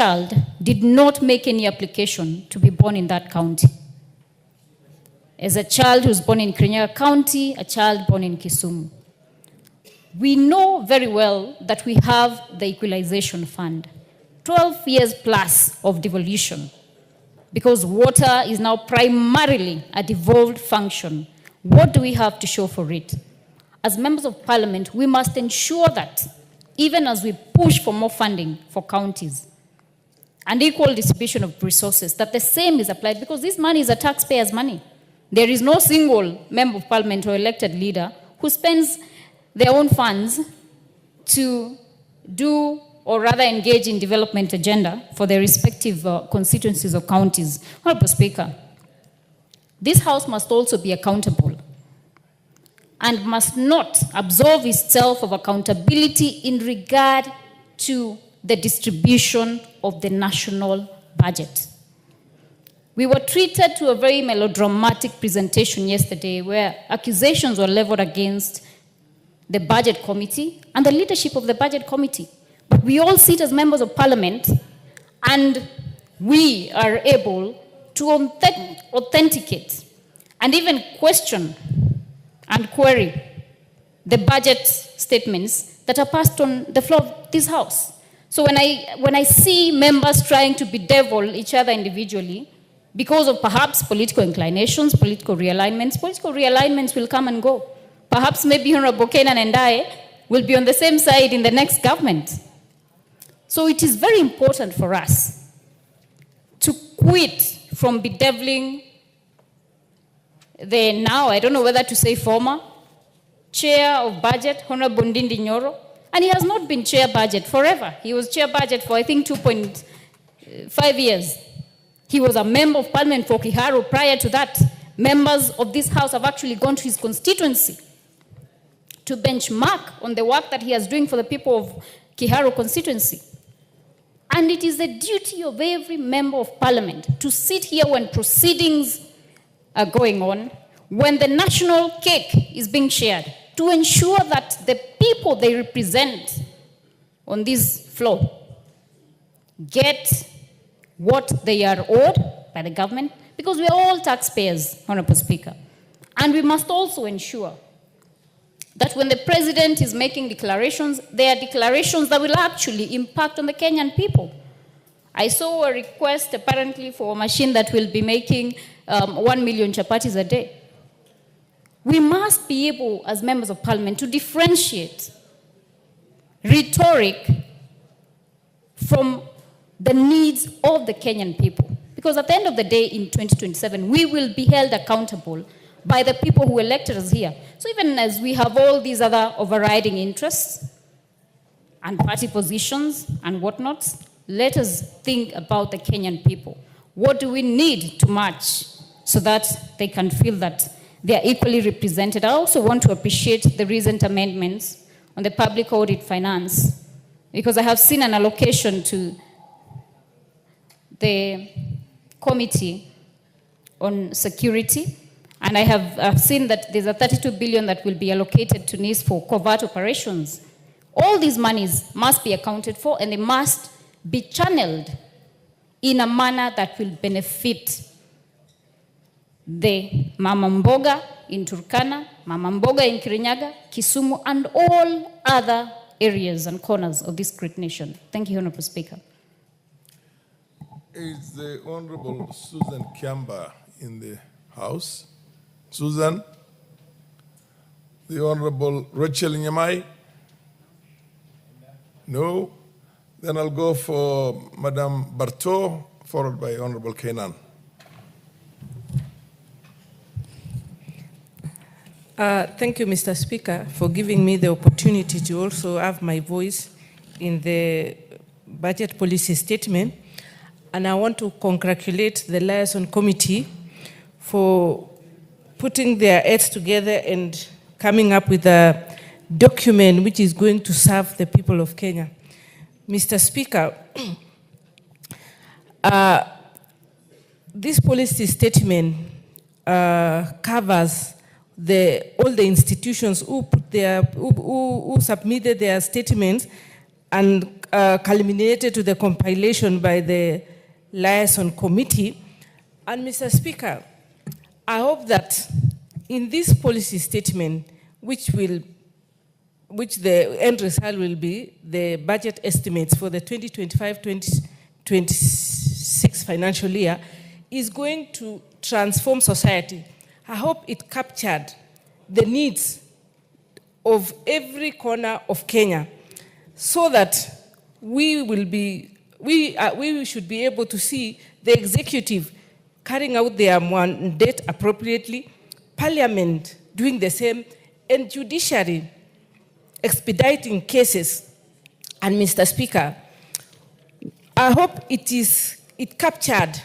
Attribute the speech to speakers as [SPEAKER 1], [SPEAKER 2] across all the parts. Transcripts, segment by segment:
[SPEAKER 1] child did not make any application to be born in that county. As a child who's born in Kirinyaga County, a child born in Kisumu. We know very well that we have the Equalization Fund, 12 years plus of devolution, because water is now primarily a devolved function. What do we have to show for it? As members of parliament, we must ensure that even as we push for more funding for counties and equal distribution of resources, that the same is applied, because this money is a taxpayer's money. There is no single member of parliament or elected leader who spends their own funds to do or rather engage in development agenda for their respective constituencies or counties. Honorable Speaker, this House must also be accountable and must not absolve itself of accountability in regard to the distribution of the national budget. We were treated to a very melodramatic presentation yesterday where accusations were leveled against the budget committee and the leadership of the budget committee. But we all sit as members of parliament and we are able to authenticate and even question and query the budget statements that are passed on the floor of this House. So when I see members trying to bedevil each other individually because of perhaps political inclinations, political realignments will come and go. Perhaps maybe Honorable Kenan and I will be on the same side in the next government. So it is very important for us to quit from bedeviling the now, I don't know whether to say former, chair of budget, Honorable Ndindi Nyoro, and he has not been chair budget forever. He was chair budget for, I think, 2.5 years. He was a member of parliament for Kiharu prior to that. Members of this House have actually gone to his constituency to benchmark on the work that he is doing for the people of Kiharu constituency. And it is the duty of every member of parliament to sit here when proceedings are going on, when the national cake is being shared, to ensure that the people they represent on this floor get what they are owed by the government, because we are all taxpayers, Honorable Speaker. And we must also ensure that when the president is making declarations, they are declarations that will actually impact on the Kenyan people. I saw a request apparently for a machine that will be making 1 million chapatis a day. We must be able, as members of parliament, to differentiate rhetoric from the needs of the Kenyan people. Because at the end of the day, in 2027, we will be held accountable by the people who elected us here. So even as we have all these other overriding interests and party positions and whatnot, let us think about the Kenyan people. What do we need to match so that they can feel that they are equally represented? I also want to appreciate the recent amendments on the public audit finance, because I have seen an allocation to the Committee on Security, and I have seen that there's a 32 billion that will be allocated to NIS for covert operations. All these monies must be accounted for, and they must be channeled in a manner that will benefit the Mama Mboga in Turkana, Mama Mboga in Kirinyaga, Kisumu, and all other areas and corners of this great nation. Thank you, Honorable Speaker.
[SPEAKER 2] Is the Honorable Susan Kiamba in the House? Susan? The Honorable Rachel Nyamai? No? Then I'll go for Madame Barto, followed by Honorable Kenan.
[SPEAKER 3] Thank you, Mr. Speaker, for giving me the opportunity to also have my voice in the budget policy statement. And I want to congratulate the Liaison Committee for putting their heads together and coming up with a document which is going to serve the people of Kenya. Mr. Speaker, this policy statement covers all the institutions who submitted their statements and culminated to the compilation by the liaison committee. And Mr. Speaker, I hope that in this policy statement, which the end result will be the budget estimates for the 2025-2026 financial year, is going to transform society. I hope it captured the needs of every corner of Kenya, so that we should be able to see the executive carrying out their mandate appropriately, Parliament doing the same, and judiciary expediting cases. And Mr. Speaker, I hope it captured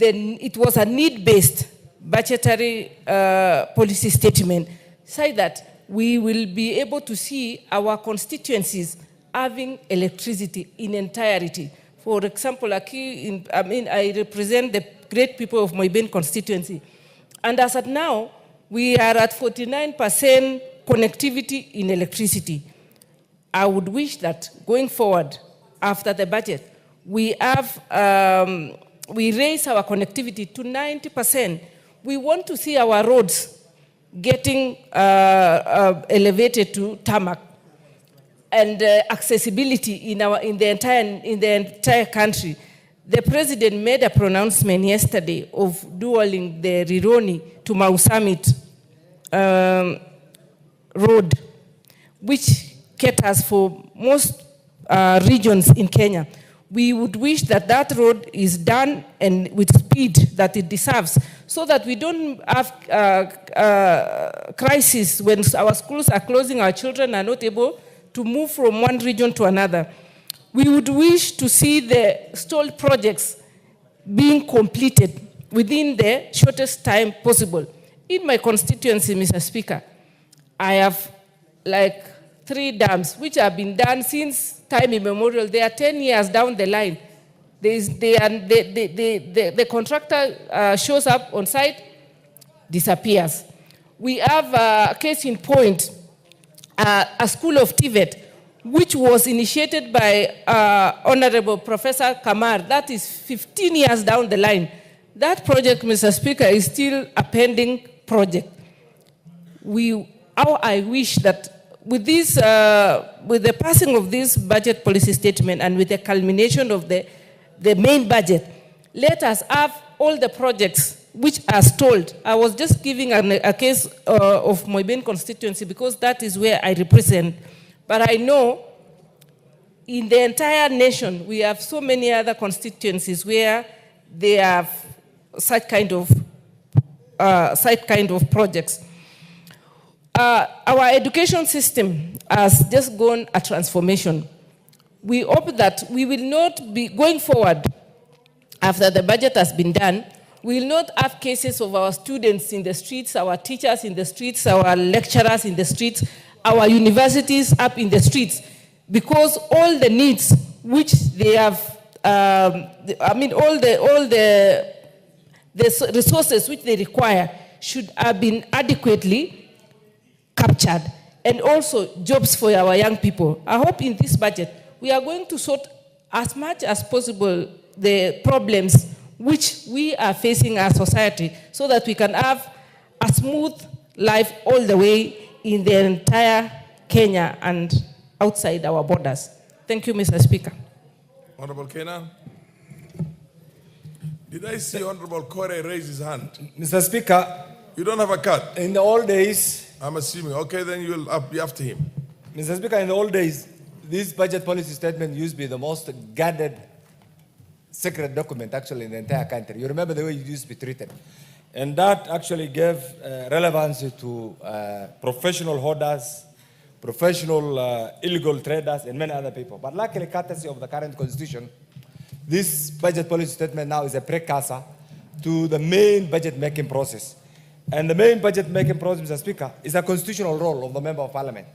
[SPEAKER 3] it was a need-based budgetary policy statement, so that we will be able to see our constituencies having electricity in entirety. For example, I represent the great people of Moibin constituency. And as at now, we are at 49% connectivity in electricity. I would wish that going forward, after the budget, we raise our connectivity to 90%. We want to see our roads getting elevated to tarmac, and accessibility in the entire country. The president made a pronouncement yesterday of dualing the Rironi to Mau Summit road, which caters for most regions in Kenya. We would wish that that road is done and with speed that it deserves, so that we don't have crisis when our schools are closing, our children are not able to move from one region to another. We would wish to see the stalled projects being completed within the shortest time possible. In my constituency, Mr. Speaker, I have like 3 dams which have been done since time immemorial. They are 10 years down the line. The contractor shows up on site, disappears. We have a case in point, a school of TVET, which was initiated by Honorable Professor Kamar. That is 15 years down the line. That project, Mr. Speaker, is still a pending project. I wish that with the passing of this budget policy statement and with the culmination of the main budget, let us have all the projects which are stalled. I was just giving a case of Moibin constituency because that is where I represent. But I know in the entire nation, we have so many other constituencies where they have such kind of projects. Our education system has just gone a transformation. We hope that we will not be going forward after the budget has been done. We will not have cases of our students in the streets, our teachers in the streets, our lecturers in the streets, our universities up in the streets, because all the needs which they have, all the resources which they require should have been adequately captured, and also jobs for our young people. I hope in this budget we are going to sort as much as possible the problems which we are facing as society, so that we can have a smooth life all the way in the entire Kenya and outside our borders. Thank you, Mr. Speaker.
[SPEAKER 2] Honorable Kena. Did I see Honorable Kore raise his hand?
[SPEAKER 4] Mr. Speaker,
[SPEAKER 2] You don't have a card?
[SPEAKER 4] in the old days,
[SPEAKER 2] I'm assuming. Okay, then you'll be after him.
[SPEAKER 4] Mr. Speaker, in the old days, this budget policy statement used to be the most guarded secret document actually in the entire country. You remember the way it used to be treated. And that actually gave relevance to professional hoarders, professional illegal traders, and many other people. But luckily, courtesy of the current constitution, this budget policy statement now is a precursor to the main budget making process. And the main budget making process, Mr. Speaker, is a constitutional role of the Member of Parliament.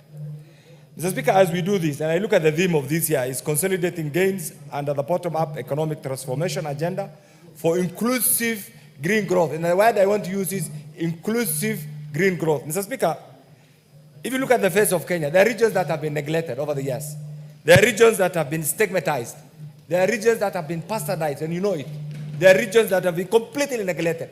[SPEAKER 4] Mr. Speaker, as we do this, and I look at the theme of this year, is consolidating gains under the bottom-up economic transformation agenda for inclusive green growth. And the word I want to use is inclusive green growth. Mr. Speaker, If you look at the face of Kenya, there are regions that have been neglected over the years. There are regions that have been stigmatized. There are regions that have been bastardized, and you know it. There are regions that have been completely neglected.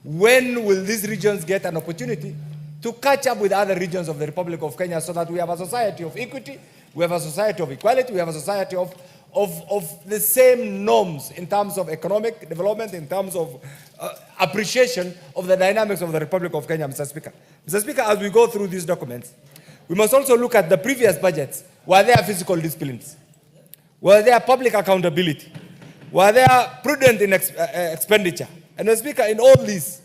[SPEAKER 4] When will these regions get an opportunity to catch up with other regions of the Republic of Kenya so that we have a society of equity, we have a society of equality, we have a society of the same norms in terms of economic development, in terms of appreciation of the dynamics of the Republic of Kenya, Mr. Speaker. Mr. Speaker, as we go through these documents, we must also look at the previous budgets. Were there physical disciplines? Were there public accountability? Were there prudent in expenditure? And Mr. Speaker, in all this,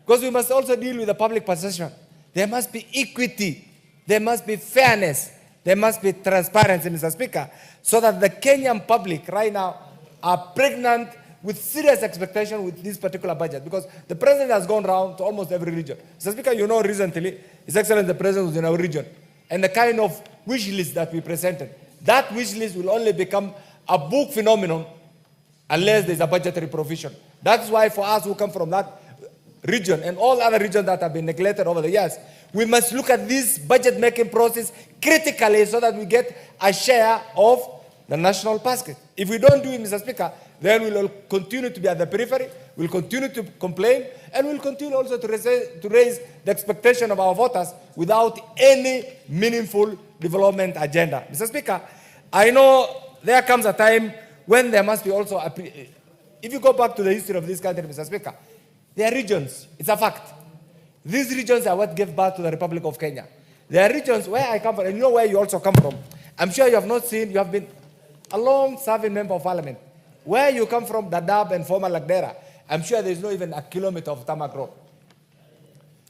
[SPEAKER 4] because we must also deal with the public perception, there must be equity, there must be fairness, there must be transparency, Mr. Speaker, so that the Kenyan public right now are pregnant with serious expectation with this particular budget, because the president has gone around to almost every region. Mr. Speaker, you know recently, His Excellency the President was in our region, and the kind of wish list that we presented, that wish list will only become a book phenomenon unless there's a budgetary provision. That's why for us who come from that region and all other regions that have been neglected over the years, we must look at this budget-making process critically so that we get a share of the national basket. If we don't do it, Mr. Speaker, then we will continue to be at the periphery, we'll continue to complain, and we'll continue also to raise the expectation of our voters without any meaningful development agenda. Mr. Speaker, I know there comes a time when there must be also, if you go back to the history of this country, Mr. Speaker, there are regions, it's a fact. These regions are what gave birth to the Republic of Kenya. There are regions where I come from, and you know where you also come from. I'm sure you have not seen, you have been a long-serving member of parliament. Where you come from, Dadaab and former Lagdera, I'm sure there's not even a kilometer of tarmac road.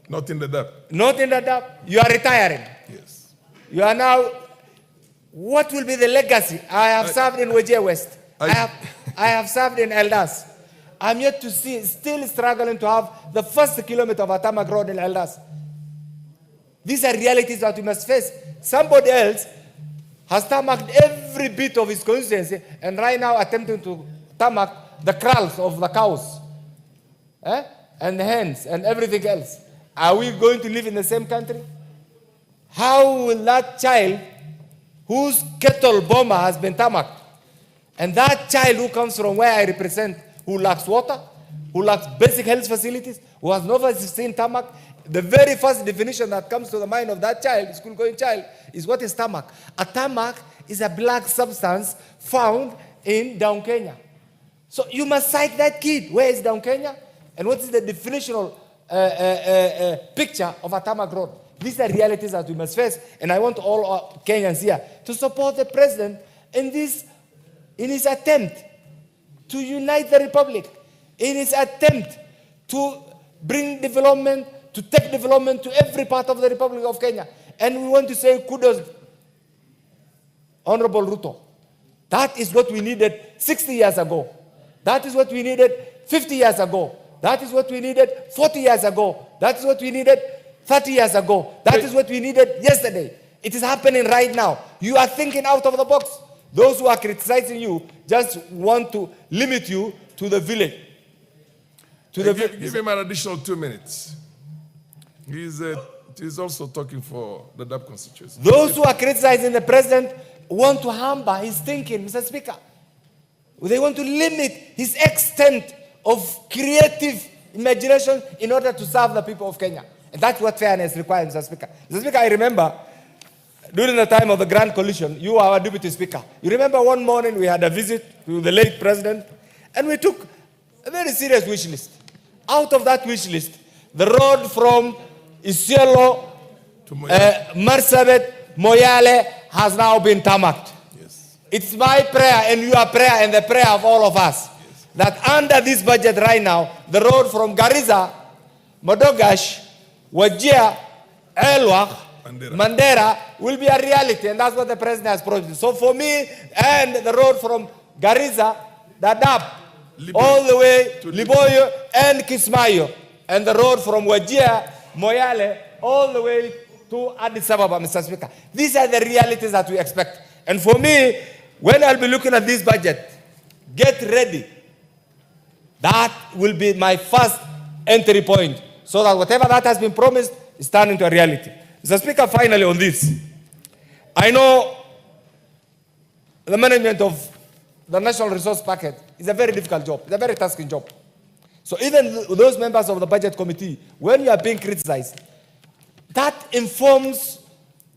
[SPEAKER 2] Not in the Dab.
[SPEAKER 4] Not in Dadaab. You are retiring.
[SPEAKER 2] Yes.
[SPEAKER 4] You are now, what will be the legacy? I have served in Wajir West. I have served in Eldas. I'm yet to see, still struggling to have the first kilometer of a tarmac road in Eldas. These are realities that we must face. Somebody else has tarmacked every bit of his constituency and right now attempting to tarmac the kraals of the cows and the hens and everything else. Are we going to live in the same country? How will that child whose kettle bomber has been tarmacked, and that child who comes from where I represent, who lacks water, who lacks basic health facilities, who has never seen tarmac, the very first definition that comes to the mind of that child, school-going child, is what is tarmac. A tarmac is a black substance found in down Kenya. So you must cite that kid. Where is down Kenya? And what is the definitional picture of a tarmac road? These are realities that we must face. And I want all Kenyans here to support the president in his attempt to unite the republic, in his attempt to bring development, to take development to every part of the Republic of Kenya. And we want to say kudos, Honorable Ruto. That is what we needed 60 years ago. That is what we needed 50 years ago. That is what we needed 40 years ago. That is what we needed 30 years ago. That is what we needed yesterday. It is happening right now. You are thinking out of the box. Those who are criticizing you just want to limit you to the village.
[SPEAKER 2] Give him an additional 2 minutes. He's also talking for the Dab constituency.
[SPEAKER 4] Those who are criticizing the president want to hamper his thinking, Mr. Speaker. They want to limit his extent of creative imagination in order to serve the people of Kenya. And that's what fairness requires, Mr. Speaker. Mr. Speaker, I remember during the time of the Grand Coalition, you were our Deputy Speaker. You remember one morning we had a visit to the late president, and we took a very serious wish list. Out of that wish list, the road from Isiolo, Marsabit, Moyale has now been tarmacked.
[SPEAKER 2] Yes.
[SPEAKER 4] It's my prayer and your prayer and the prayer of all of us that under this budget right now, the road from Garissa, Modogash, Wajir, Elwak, Mandera will be a reality, and that's what the president has promised. So for me, and the road from Garissa, Dadaab, all the way to Liboyo and Kismayo, and the road from Wajir, Moyale, all the way to Addis Ababa, Mr. Speaker. These are the realities that we expect. And for me, when I'll be looking at this budget, get ready. That will be my first entry point, so that whatever that has been promised is turned into a reality. Mr. Speaker, finally on this, I know the management of the National Resource Packet is a very difficult job. It's a very tasking job. So even those members of the Budget Committee, when you are being criticized, that informs